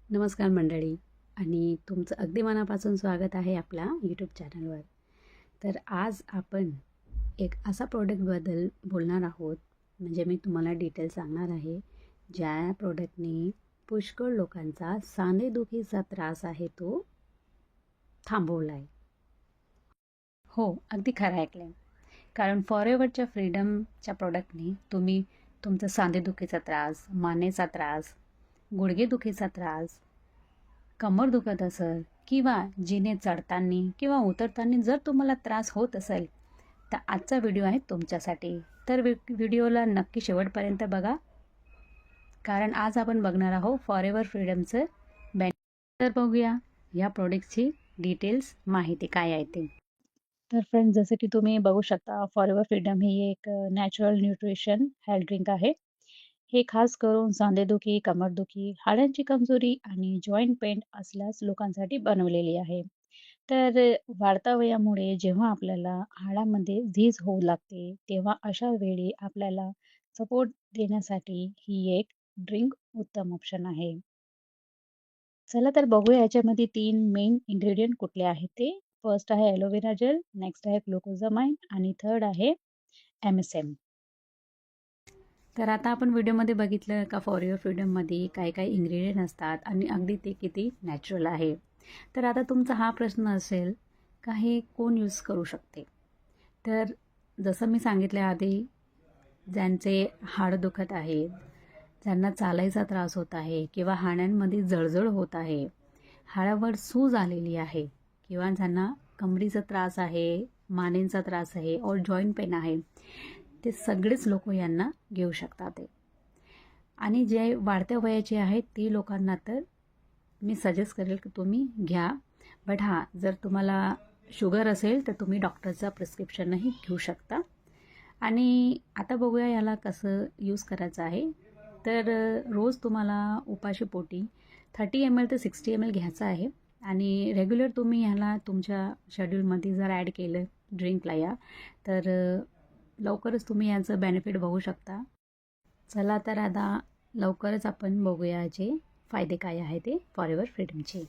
नमस्कार मंडळी आणि तुमचं अगदी मनापासून स्वागत आहे आपल्या यूट्यूब चॅनलवर. तर आज आपण एक असा प्रोडक्टबद्दल बोलणार आहोत, म्हणजे मी तुम्हाला डिटेल सांगणार आहे, ज्या प्रोडक्टने पुष्कळ लोकांचा सांधेदुखीचा त्रास आहे तो थांबवला आहे. हो, अगदी खरं ऐकलं. कारण फॉरेवरच्या फ्रीडमच्या प्रोडक्टने तुम्ही तुमचा सांधेदुखीचा त्रास, मानेचा त्रास, गुडघेदुखीचा त्रास, कंबर दुखत असेल किंवा जिने चढताना किंवा उतरताना जर तुम्हाला त्रास होत असेल तर आजचा व्हिडिओ आहे तुमच्यासाठी. तर व्हिडिओला नक्की शेवटपर्यंत बघा, कारण आज आपण बघणार आहोत फॉरेवर फ्रीडमचं बेनिफिट. तर बघूया या प्रोडक्टची डिटेल्स, माहिती काय आहे ते. तर फ्रेंड्स, जसं की तुम्ही बघू शकता, फॉरेवर फ्रीडम ही एक नॅचरल न्यूट्रिशन हेल्थ ड्रिंक आहे. हे खास करून सांधेदुखी, कमरदुखी, हाडांची कमजोरी आणि जॉईंट पेन असल्यास लोकांसाठी बनवलेली आहे. तर वाढत्या वयामुळे जेव्हा आपल्याला हाडामध्ये झीज होऊ लागते, तेव्हा अशा वेळी आपल्याला सपोर्ट देण्यासाठी ही एक ड्रिंक उत्तम ऑप्शन आहे. चला तर बघूया याच्यामध्ये 3 मेन इन्ग्रीडियंट कुठले आहेत ते. फर्स्ट आहे एलोवेरा जेल, नेक्स्ट आहे ग्लुकोझामाइन आणि थर्ड आहे MSM. तर आता आपण व्हिडिओमध्ये बघितलं का फॉर फ्रीडममध्ये काय काय इन्ग्रेडियंट असतात आणि अगदी ते किती नॅचरल आहे. तर आता तुमचा हा प्रश्न असेल का हे कोण यूज करू शकते. तर जसं मी सांगितलं आधी, ज्यांचे हाड दुखत आहे, ज्यांना चालायचा त्रास होत आहे किंवा हाडांमध्ये जळजळ होत आहे, हाडावर सूज आलेली आहे किंवा ज्यांना कमरीचा त्रास आहे, मानेचा त्रास आहे और जॉईंट पेन आहे, ते सगळेच लोक यांना घेऊ शकतात ते. आणि जे वाढत्या वयाचे आहेत ते लोकांना तर मी सजेस्ट करेल की तुम्ही घ्या. बट हां, जर तुम्हाला शुगर असेल तर तुम्ही डॉक्टरचा प्रिस्क्रिप्शनही घेऊ शकता. आणि आता बघूया याला कसं यूज करायचं आहे. तर रोज तुम्हाला उपाशीपोटी 30 ml ते 60 ml घ्यायचं आहे. आणि रेग्युलर तुम्ही ह्याला तुमच्या शेड्यूलमध्ये जर ॲड केलं ड्रिंकला या, तर लवकरच तुम्ही याचं बेनिफिट बघू शकता. चला तर आता लवकरच आपण बघूया याचे फायदे काय आहे ते फॉरेवर फ्रीडमचे.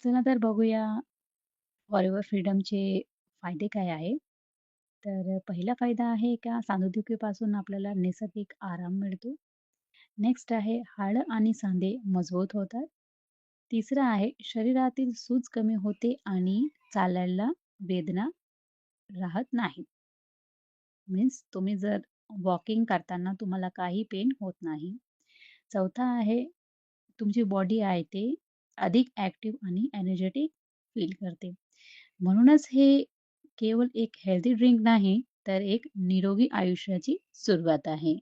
चला तर बघूया फॉरेवर फ्रीडमचे फायदे काय आहे. तर पहिला फायदा आहे का सांधेदुखीपासून आपल्याला नैसर्गिक आराम मिळतो. नेक्स्ट आहे हाडं आणि सांधे मजबूत होतात. तिसरं आहे शरीरातील सूज कमी होते आणि चालायला वेदना राहत नाही. मीन्स तुम्ही जर वॉकिंग करताना तुम्हाला काही पेन होत नाही. चौथा आहे तुमची बॉडी आहे ते अधिक ॲक्टिव्ह आणि एनर्जेटिक फील करते. म्हणूनच हे केवळ एक हेल्दी ड्रिंक नाही, तर एक निरोगी आयुष्याची सुरुवात आहे.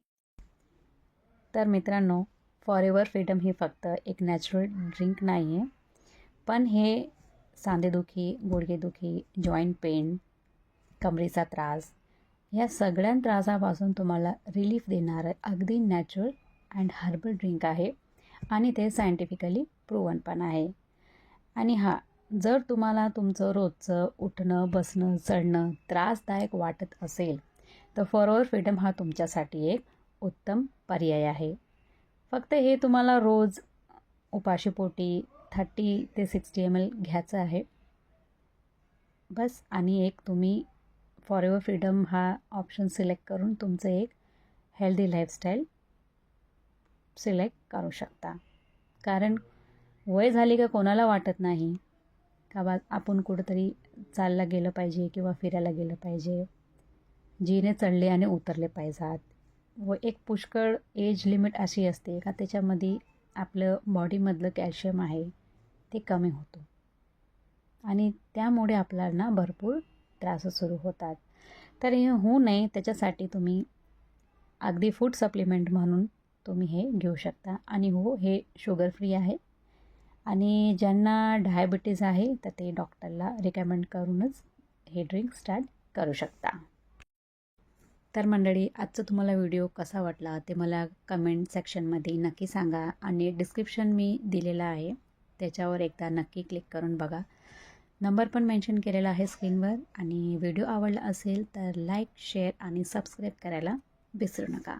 तर मित्रांनो, फॉरेवर फ्रीडम ही फक्त एक नॅचरल ड्रिंक नाही आहे, पण हे सांधेदुखी, गुडघेदुखी, जॉईंट पेन, कमरेचा त्रास या सगळ्या त्रासापासून तुम्हाला रिलीफ देणारं अगदी नॅचरल अँड हर्बल ड्रिंक आहे. आणि ते सायंटिफिकली प्रूव्हन पण आहे. आणि हां, जर तुम्हाला तुमचं रोजचं उठणं, बसणं, चढणं त्रासदायक वाटत असेल तर फॉरेवर फ्रीडम हा तुमच्यासाठी एक उत्तम पर्याय आहे. फक्त हे तुम्हाला रोज उपाशीपोटी 30 ते 60 ml घ्यायचं आहे बस. आणि एक तुम्ही फॉरेवर फ्रीडम हा ऑप्शन सिलेक्ट करून तुमचं एक हेल्दी लाईफस्टाईल सिलेक्ट करू शकता. कारण वय झाली का कोणाला वाटत नाही का बा आपण कुठंतरी चालला गेलं पाहिजे किंवा फिरायला गेलं पाहिजे, जिने चढले आणि उतरले पाहिजेत. व एक पुष्कळ एज लिमिट अशी असते का त्याच्यामध्ये आपलं बॉडीमधलं कॅल्शियम आहे ते कमी होतं आणि त्यामुळे आपल्याला भरपूर त्रास सुरू होतात. तर हे होऊ नये त्याच्यासाठी तुम्ही अगदी फूड सप्लिमेंट म्हणून तुम्ही हे घेऊ शकता. आणि हो, हे शुगर फ्री आहे आणि ज्यांना डायबिटीज आहे तर ते डॉक्टरला रिकमेंड करूनच हे ड्रिंक स्टार्ट करू शकता. तर मंडळी, आजचा तुम्हाला व्हिडिओ कसा वाटला ते मला कमेंट सेक्शनमध्ये नक्की सांगा. आणि डिस्क्रिप्शन मी दिलेला आहे, त्याच्यावर एकदा नक्की क्लिक करून बघा. नंबर पण मेन्शन केलेला आहे स्क्रीनवर. आणि व्हिडिओ आवडला असेल तर लाईक, शेअर आणि सबस्क्राईब करायला विसरू नका.